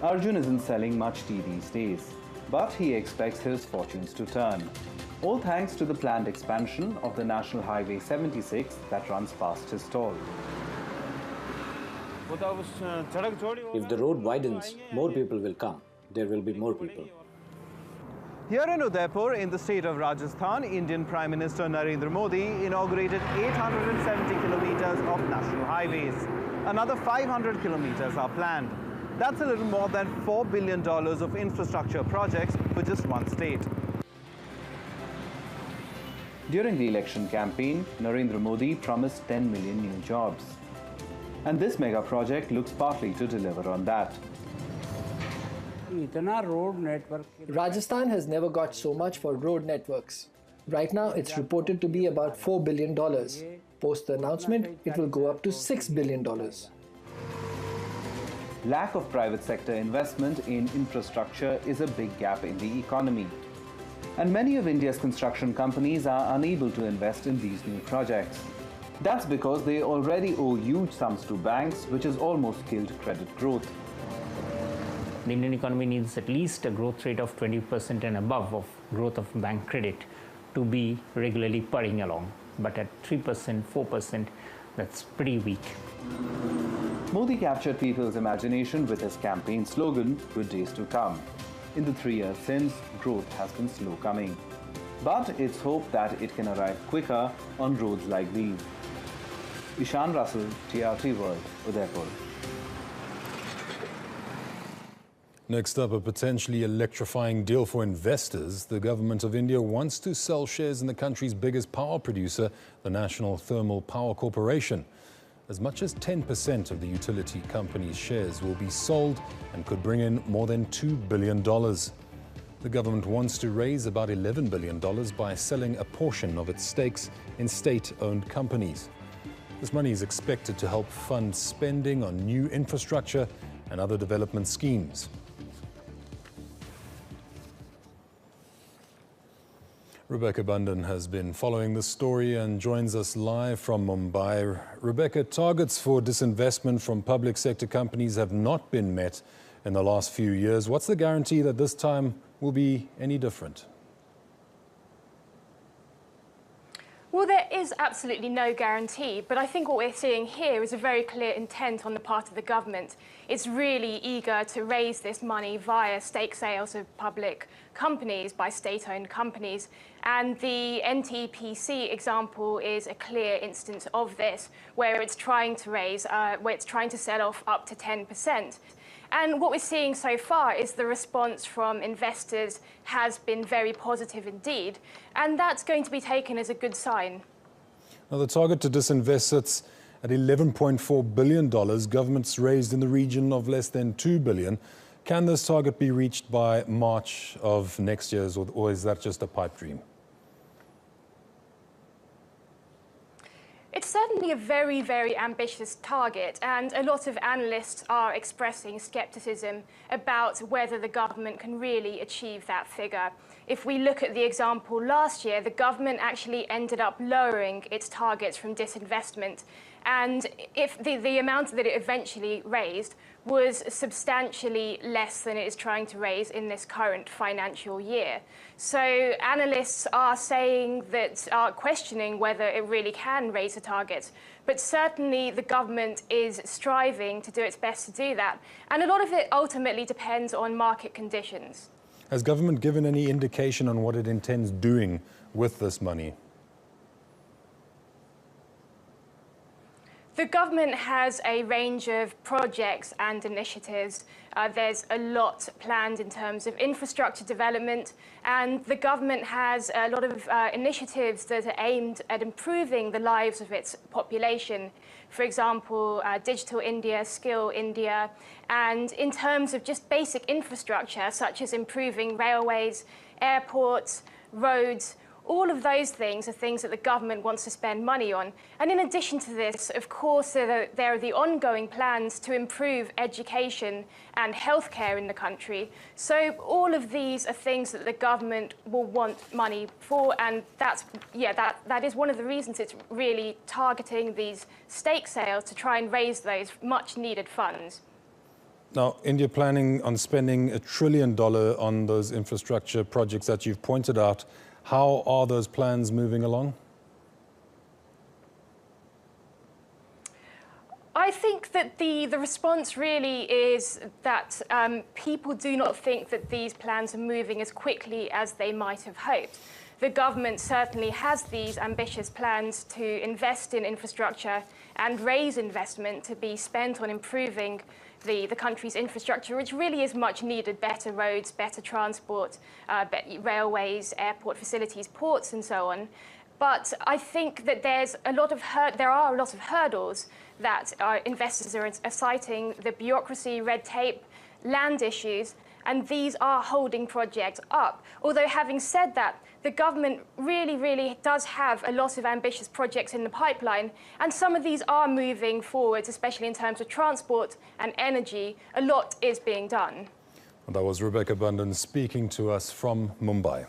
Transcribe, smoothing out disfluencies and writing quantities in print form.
Arjun isn't selling much tea these days, but he expects his fortunes to turn. All thanks to the planned expansion of the National Highway 76 that runs past his stall. If the road widens, more people will come. There will be more people. Here in Udaipur, in the state of Rajasthan, Indian Prime Minister Narendra Modi inaugurated 870 kilometers of national highways. Another 500 kilometers are planned. That's a little more than $4 billion of infrastructure projects for just one state. During the election campaign, Narendra Modi promised 10 million new jobs. And this mega project looks partly to deliver on that. Rajasthan has never got so much for road networks. Right now, it's reported to be about $4 billion. Post the announcement, it will go up to $6 billion. Lack of private sector investment in infrastructure is a big gap in the economy. And many of India's construction companies are unable to invest in these new projects. That's because they already owe huge sums to banks, which has almost killed credit growth. The Indian economy needs at least a growth rate of 20% and above of growth of bank credit to be regularly purring along. But at 3%, 4%, that's pretty weak. Modi captured people's imagination with his campaign slogan, "Good days to come." In the 3 years since, growth has been slow coming. But it's hoped that it can arrive quicker on roads like these. Ishan Russell, TRT World, Udaipur. Next up, a potentially electrifying deal for investors. The government of India wants to sell shares in the country's biggest power producer, the National Thermal Power Corporation. As much as 10% of the utility company's shares will be sold and could bring in more than $2 billion. The government wants to raise about $11 billion by selling a portion of its stakes in state-owned companies. This money is expected to help fund spending on new infrastructure and other development schemes. Rebecca Bundan has been following this story and joins us live from Mumbai. Rebecca, targets for disinvestment from public sector companies have not been met in the last few years. What's the guarantee that this time will be any different? Well, there is absolutely no guarantee, but I think what we're seeing here is a very clear intent on the part of the government. It's really eager to raise this money via stake sales of public companies by state-owned companies. And the NTPC example is a clear instance of this, where it's trying to raise, where it's trying to sell off up to 10%. And what we're seeing so far is the response from investors has been very positive indeed, and that's going to be taken as a good sign. Now, the target to disinvest sits at $11.4 billion. Government's raised in the region of less than $2 billion. Can this target be reached by March of next year, or is that just a pipe dream? It's certainly a very, very ambitious target, and a lot of analysts are expressing scepticism about whether the government can really achieve that figure. If we look at the example last year, the government actually ended up lowering its targets from disinvestment, and if the amount that it eventually raised was substantially less than it is trying to raise in this current financial year. So analysts are saying that, are questioning whether it really can raise the targets, but certainly the government is striving to do its best to do that. And a lot of it ultimately depends on market conditions. Has government given any indication on what it intends doing with this money? The government has a range of projects and initiatives. There's a lot planned in terms of infrastructure development, and the government has a lot of initiatives that are aimed at improving the lives of its population. For example, Digital India, Skill India, and in terms of just basic infrastructure, such as improving railways, airports, roads. All of those things are things that the government wants to spend money on. And in addition to this, of course, there are the ongoing plans to improve education and healthcare in the country. So all of these are things that the government will want money for, and that is one of the reasons it's really targeting these stake sales to try and raise those much needed funds. Now, India planning on spending $1 trillion on those infrastructure projects that you've pointed out. How are those plans moving along? I think that the response really is that people do not think that these plans are moving as quickly as they might have hoped. The government certainly has these ambitious plans to invest in infrastructure and raise investment to be spent on improving the country's infrastructure, which really is much needed: better roads, better transport, railways, airport facilities, ports, and so on. But I think that there are a lot of hurdles that investors are citing: the bureaucracy, red tape, land issues, and these are holding projects up. Although, having said that, the government really does have a lot of ambitious projects in the pipeline, and some of these are moving forwards, especially in terms of transport and energy. A lot is being done. That was Rebecca Bundan speaking to us from Mumbai.